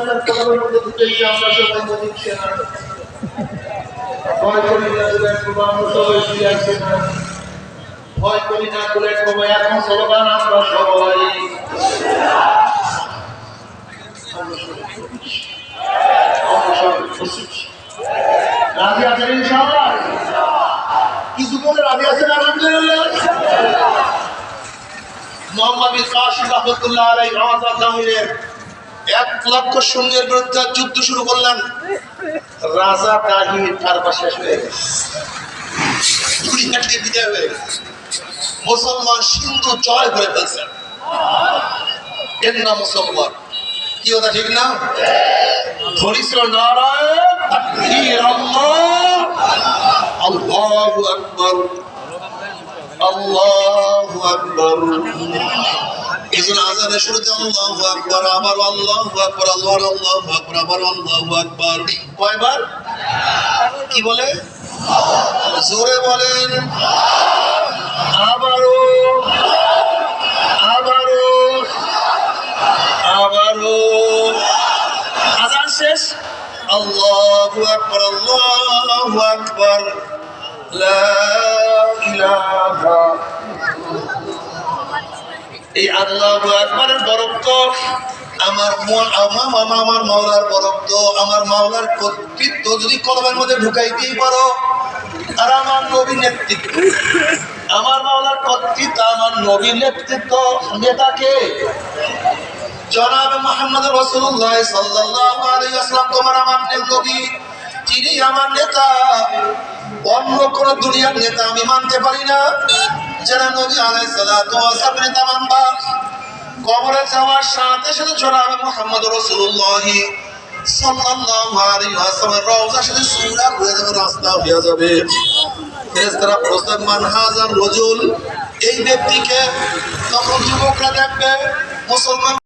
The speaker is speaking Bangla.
আমরা সবাই বলছি না ভয় করি না আমরা সবাই ফিরে আসছে না ভয় করি না বুলেট বোমা এখন স্লোগান আমরা সবাই রাজি আছেন ইনশাআল্লাহ কিছু বলে রাজি আছেন আলহামদুলিল্লাহ মোহাম্মদ বিন কাসিম রাহমাতুল্লাহ আলাইহি আওয়াজ জামিলের 1 লক্ষ সৈন্যের বিরুদ্ধে যুদ্ধ শুরু করলেন রাজা তাহির কারবা শেষ হয়ে গেছে দুনিয়াতে বিদায় হয়ে গেছে মুসলমান সিন্ধু জয় করে ফেলছেন এর নাম মুসলমান কি কথা ঠিক না ধরিস নারায়ণ তাকবীর আল্লাহু আকবার আল্লাহু আকবার এজন্য আযানের শুরুতে আল্লাহু আকবার আবার আল্লাহু আকবার আল্লাহু আকবার আবার আল্লাহু আকবার কয়বার কি বলে জোরে বলেন আবারো আবারো আবারো আযান শেষ আল্লাহু আকবার আল্লাহু আকবার লা ইলাহা এই আল্লাহু আকবারের বরকত আমার মাওলার বরকত আমার মাওলার কর্তৃত্ব যদি কলবের মধ্যে ঢুকাইতেই পারো আর আমার নবীর নেতৃত্ব আমার মাওলার কর্তৃত্ব আমার নবীর নেতৃত্ব নেতাকে জনাব মুহাম্মদ রাসূলুল্লাহ সাল্লাল্লাহু আলাইহি ওয়াসাল্লাম তোমার আমার নবী তিনি আমার নেতা অন্য কোন দুনিয়ার নেতা আমি মানতে পারি না যারা নবী আলাইহিস সালাতু ওয়াস সালাম নেতা মানবা কবরে যাওয়ার সাথে সাথে জনাব মুহাম্মদ রাসূলুল্লাহ সাল্লাল্লাহু আলাইহি ওয়াসাল্লামের রওজার সাথে সূরা হয়ে যাবে রাস্তা হয়ে যাবে ফেরেশতারা প্রস্তাব মান হাজার রাজুল এই ব্যক্তিকে তখন যুবকরা দেখবে মুসলমান